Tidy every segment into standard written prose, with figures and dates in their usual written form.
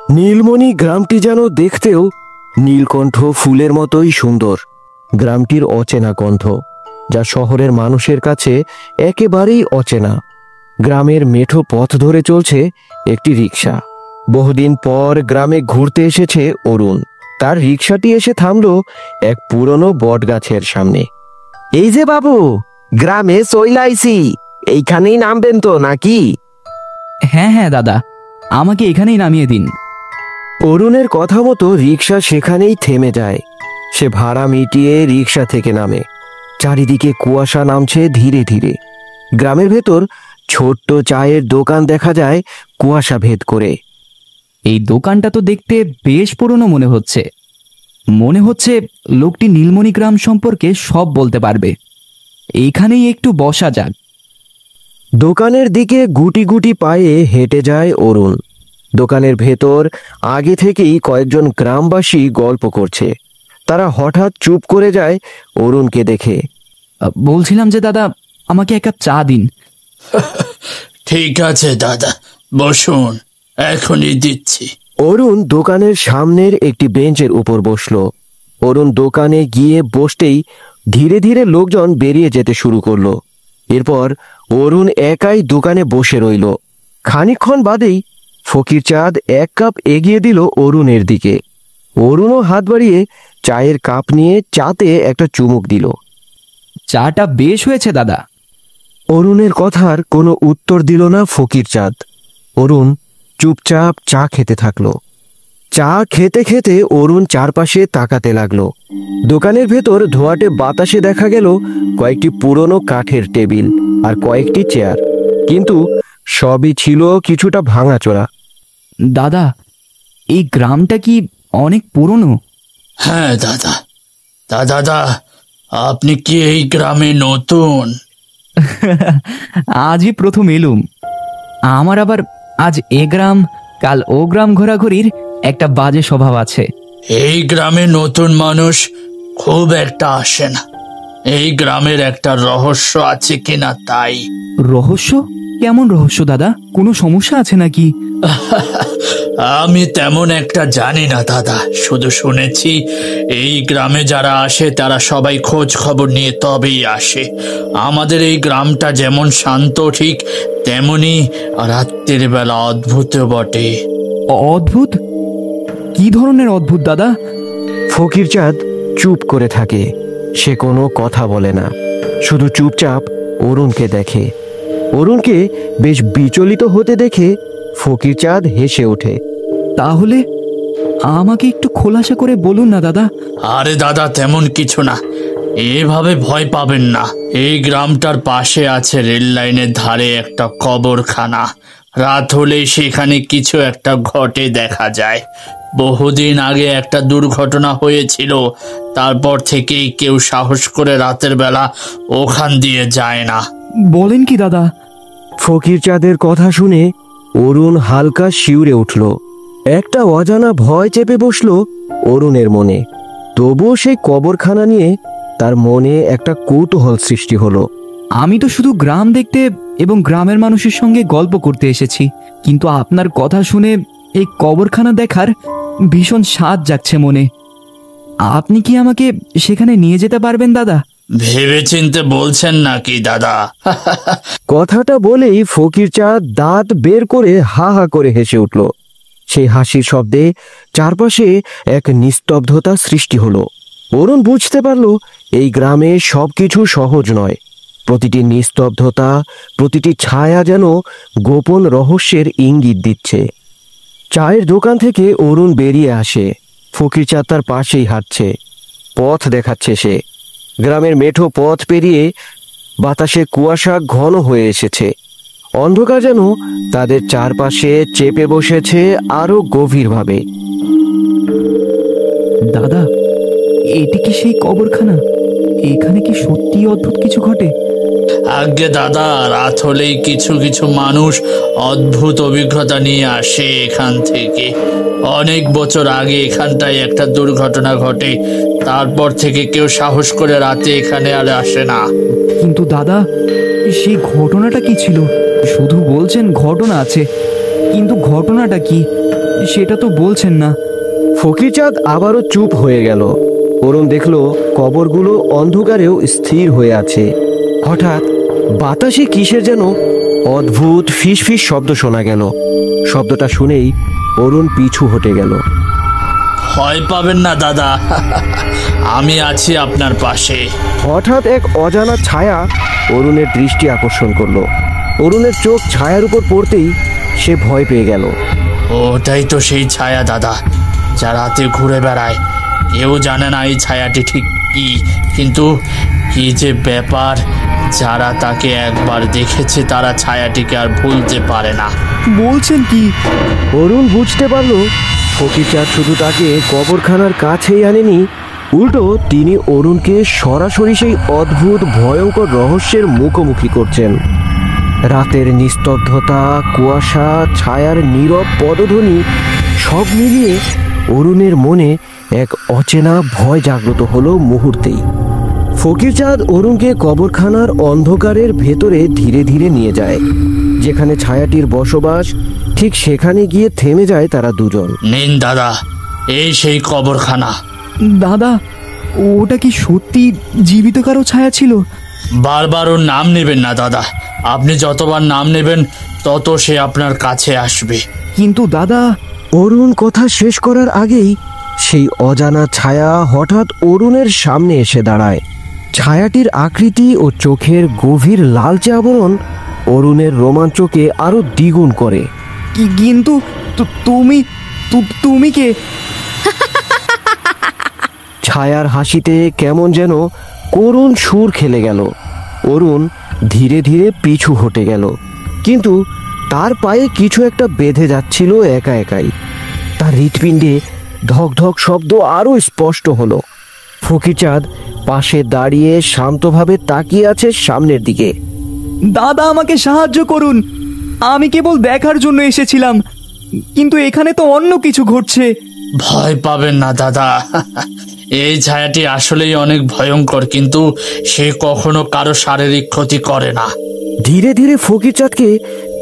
নীলমণি গ্রামটি যেন দেখতেও নীলকণ্ঠ ফুলের মতোই সুন্দর। গ্রামটির অচেনা কণ্ঠ, যা শহরের মানুষের কাছে একেবারেই অচেনা। গ্রামের মেঠো পথ ধরে চলছে একটি রিক্সা। বহুদিন পর গ্রামে ঘুরতে এসেছে অরুণ। তার রিক্সাটি এসে থামল এক পুরনো বটগাছের সামনে। এই যে বাবু, গ্রামে চইলা আইছি, এইখানেই নামবেন তো নাকি? হ্যাঁ হ্যাঁ দাদা, আমাকে এখানেই নামিয়ে দিন। অরুণের কথা মতো রিক্সা সেখানেই থেমে যায়। সে ভাড়া মিটিয়ে রিক্সা থেকে নামে। চারিদিকে কুয়াশা নামছে ধীরে ধীরে। গ্রামের ভেতর ছোট্ট চায়ের দোকান দেখা যায় কুয়াশা ভেদ করে। এই দোকানটা তো দেখতে বেশ পুরনো মনে হচ্ছে লোকটি নীলমণি গ্রাম সম্পর্কে সব বলতে পারবে। এইখানেই একটু বসা যাক। দোকানের দিকে গুটি গুটি পায়ে হেঁটে যায় অরুণ। দোকানের ভেতর আগে থেকেই কয়েকজন গ্রামবাসী গল্প করছে। তারা হঠাৎ চুপ করে যায় অরুণকে দেখে। বলছিলাম যে দাদা, আমাকে এক কাপ চা দিন। ঠিক আছে দাদা, বসুন, এখনই দিচ্ছি। অরুণ দোকানের সামনের একটি বেঞ্চের উপর বসল। অরুণ দোকানে গিয়ে বসতেই ধীরে ধীরে লোকজন বেরিয়ে যেতে শুরু করলো। এরপর অরুণ একাই দোকানে বসে রইল। খানিকক্ষণ বাদেই ফকিরচাঁদ এক কাপ এগিয়ে দিল অরুণের দিকে। অরুণও হাত বাড়িয়ে চায়ের কাপ নিয়ে চাতে একটা চুমুক দিল। চাটা বেশ হয়েছে দাদা। অরুণের কথার কোনো উত্তর দিল না ফকিরচাঁদ। অরুণ চুপচাপ চা খেতে থাকলো। চা খেতে খেতে অরুণ চারপাশে তাকাতে লাগলো। দোকানের ভেতর ধোঁয়াটে বাতাসে দেখা গেল কয়েকটি পুরনো কাঠের টেবিল আর কয়েকটি চেয়ার, কিন্তু সবই ছিল কিছুটা ভাঙাচোরা। দাদা, এই গ্রামটা কি অনেক পুরনো? হ্যাঁ দাদা। দাদা, আপনি কি এই গ্রামে নতুন? আজই প্রথম এলুম। আমার আবার আজ এ গ্রাম কাল ও গ্রাম ঘোরাঘুরির একটা বাজে স্বভাব আছে। এই গ্রামে নতুন মানুষ খুব একটা আসে না। এই গ্রামের একটা রহস্য আছে কিনা তাই। রহস্য? কেমন রহস্য দাদা? কোনো সমস্যা আছে নাকি? আমি তেমন একটা জানি না দাদা, শুধু শুনেছি এই গ্রামে যারা আসে তারা সবাই খোঁজ খবর নিয়ে তবেই আসে। আমাদের এই গ্রামটা যেমন শান্ত, ঠিক তেমনি রাত্রির বেলা অদ্ভুত বটে। অদ্ভুত? কি ধরনের অদ্ভুত দাদা? ফকিরচাঁদ চুপ করে থাকে। সে কোনো কথা বলে না, শুধু চুপচাপ অরুণকে দেখে। অরুণকে বেশ বিচলিত হতে দেখে ফকিরচাঁদ হেসে ওঠে। তাহলে আমাকে একটু খোলাসা করে বলুন না দাদা। আরে দাদা, তেমন কিছু না, এভাবে ভয় পাবেন না। এই গ্রামটার পাশে আছে রেল লাইনের ধারে একটা কবরখানা। রাত হলেই সেখানে কিছু একটা ঘটে দেখা যায়। বহুদিন আগে একটা দুর্ঘটনা হয়েছিল, তারপর থেকেই কেউ সাহস করে রাতের বেলা ওখান দিয়ে যায় না। বলেন কি দাদা? ফকিরচাঁদের কথা শুনে অরুণ হালকা শিউরে উঠল। একটা অজানা ভয় চেপে বসল অরুণের মনে। তবুও সেই কবরখানা নিয়ে তার মনে একটা কৌতূহল সৃষ্টি হলো। আমি তো শুধু গ্রাম দেখতে এবং গ্রামের মানুষের সঙ্গে গল্প করতে এসেছি, কিন্তু আপনার কথা শুনে এই কবরখানা দেখার ভীষণ স্বাদ জাগছে মনে। আপনি কি আমাকে সেখানে নিয়ে যেতে পারবেন দাদা? ভেবেচিন্তে বলছেন নাকি দাদা? কথাটা বলেই ফকিরচাঁদ দাঁত বের করে হা হা করে হেসে উঠল। সেই হাসির শব্দে চারপাশে এক নিস্তব্ধতা সৃষ্টি হলো। অরুণ বুঝতে পারল এই গ্রামে সবকিছু সহজ নয়। প্রতিটি নিস্তব্ধতা, প্রতিটি ছায়া যেন গোপন রহস্যের ইঙ্গিত দিচ্ছে। চায়ের দোকান থেকে অরুণ বেরিয়ে আসে। ফকিরচাঁদ তার পাশেই হাঁটছে, পথ দেখাচ্ছে সে। গ্রামের মেঠো পথ পেরিয়ে বাতাসে কুয়াশা ঘন হয়ে এসেছে। অন্ধকার যেন তাদের চারপাশে চেপে বসেছে আরো গভীরভাবে। দাদা, এটি কি সেই কবরখানা? এখানে কি সত্যি অদ্ভুত কিছু ঘটে? আগে দাদা, রাত হলেই কিছু কিছু মানুষ অদ্ভুত অভিজ্ঞতা নিয়ে আসে এখান থেকে। অনেক বছর আগে এখানটায় একটা দুর্ঘটনা ঘটে, তারপর থেকে কেউ সাহস করে রাতে এখানে আর আসে না। কিন্তু দাদা, সেই ঘটনাটা কি ছিল? শুধু বলছেন ঘটনা আছে, কিন্তু ঘটনাটা কি? সেটা তো বলছেন না। ফকিরচাঁদ আবারও চুপ হয়ে গেল। অরুণ দেখল কবরগুলো অন্ধকারেও স্থির হয়ে আছে। হঠাৎ বাতাসে কিসের যেন অদ্ভুত ফিসফিস শব্দ শোনা গেল। শব্দটা শুনেই অরুণ পিছু হটে গেল। ভয় পাবেন না দাদা, আমি আছি আপনার পাশে। হঠাৎ এক অজানা ছায়া অরুণের দৃষ্টি আকর্ষণ করলো। অরুণের চোখ ছায়ার উপর পড়তেই সে ভয় পেয়ে গেল। ওটাই তো সেই ছায়া দাদা, যা রাতে ঘুরে বেড়ায়। কেউ জানে না এই ছায়াটি ঠিক কি, কিন্তু কি যে ব্যাপার, যারা তাকে একবার দেখেছে তারা ছায়াটিকে আর ভুলতে পারে না। বলছেন কি? অরুণ বুঝতে পারল ফকিরচাঁদ শুধু তাকে কবরখানার কাছেই আনেনি, উল্টো তিনি অরুণকে সরাসরি সেই অদ্ভুত ভয়ঙ্কর রহস্যের মুখোমুখি করছেন। রাতের নিস্তব্ধতা, কুয়াশা, ছায়ার নীরব পদধ্বনি সব মিলিয়ে অরুণের মনে এক অচেনা ভয় জাগ্রত হলো মুহূর্তেই। ফকিরচাঁদ অরুণকে কবরখানার অন্ধকারের ভেতরে ধীরে ধীরে নিয়ে যায়। যেখানে ছায়াটির বসবাস, ঠিক সেখানে গিয়ে থেমে যায় তারা দুজন। নিন দাদা, এই সেই কবরখানা। দাদা, ওটা কি সত্যি জীবিত কারো ছায়া ছিল? বারবার ওর নাম নেবেন না দাদা, আপনি যতবার নাম নেবেন তত সে আপনার কাছে আসবে। কিন্তু দাদা। অরুণ কথা শেষ করার আগেই সেই অজানা ছায়া হঠাৎ অরুণের সামনে এসে দাঁড়ায়। ছায়াটির আকৃতি ও চোখের গভীর লালচে আবরণ অরুণের রোমাঞ্চকে আরো দ্বিগুণ করে। কিন্তু তুমি কে? ছায়ার হাসিতে কেমন যেন করুণ সুর খেলে গেল। অরুণ ধীরে ধীরে পিছু হটে গেল, কিন্তু তার পায়ে কিছু একটা বেঁধে যাচ্ছিল একা একাই। তার হৃৎপিণ্ডে ধক ধক শব্দ আরো স্পষ্ট হলো। ফকিরচাঁদ পাশে দাঁড়িয়ে শান্তভাবে তাকিয়ে আছে সামনের দিকে। দাদা, আমাকে সাহায্য করুন, আমি কেবল দেখার জন্য এসেছিলাম, কিন্তু এখানে তো অন্য কিছু ঘটছে। ভয় পাবেন না দাদা, এই ছায়াটি আসলেই অনেক ভয়ঙ্কর, কিন্তু সে কখনো কারো শারীরিক ক্ষতি করে না। ধীরে ধীরে ফকিরচাঁদকে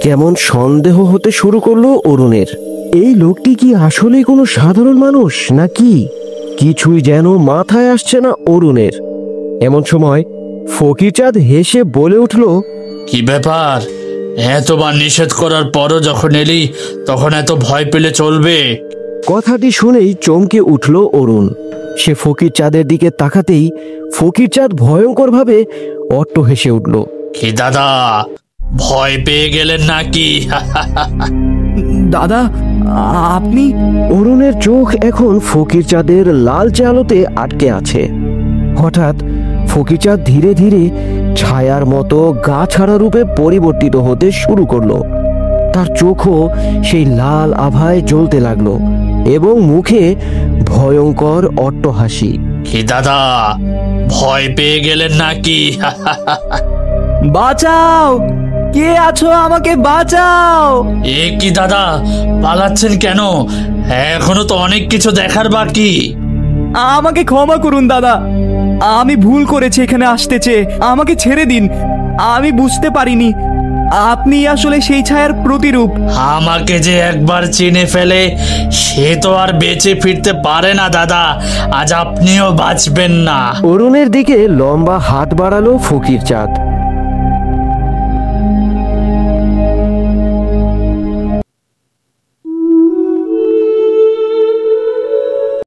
কেমন সন্দেহ হতে শুরু করলো অরুণের। এই লোকটি কি আসলেই কোনো সাধারণ মানুষ নাকি? কিছুই যেন মাথায় আসছে না অরুণের। এমন সময় ফকিরচাঁদ হেসে বলে উঠল, কি ব্যাপার, এতবার নিষেধ করার পরও যখন এলি তখন এত ভয় পেলে চলবে? কথাটি শুনেই চমকে উঠল অরুণ। সে ফকিরচাঁদের দিকে তাকাতেই ফকিরচাঁদ ভয়ঙ্করভাবে অট্ট হেসে উঠল। কি দাদা, ভয় পেয়ে গেলেন নাকি? দাদা, আপনি? অরুণের চোখ এখন ফকিরচাঁদের লালচে আলোতে আটকে আছে। হঠাৎ ফকিরচাঁদ ধীরে ধীরে ছায়ার মতো গা ছাড়া রূপে পরিবর্তিত হতে শুরু করলো। তার চোখও সেই লাল আভায় জ্বলতে লাগলো এবং মুখে ভয়ঙ্কর অট্টহাসি। কি দাদা, ভয় পেয়ে গেলেন নাকি? বাঁচাও! কে আছো? আমাকে বাঁচাও! এ কি দাদা, পালাচ্ছেন কেন? এখনো তো অনেক কিছু দেখার বাকি। আমাকে ক্ষমা করুন দাদা, আমি ভুল করেছি এখানে আসতে চেয়ে। আমাকে ছেড়ে দিন, আমি বুঝতে পারিনি আপনি আসলে সেই ছায়ার প্রতিরূপ। আমাকে যে একবার চিনে ফেলে সে তো আর বেঁচে ফিরতে পারে না দাদা, আজ আপনিও বাঁচবেন না। অরুণের দিকে লম্বা হাত বাড়ালো ফকিরচাঁদ।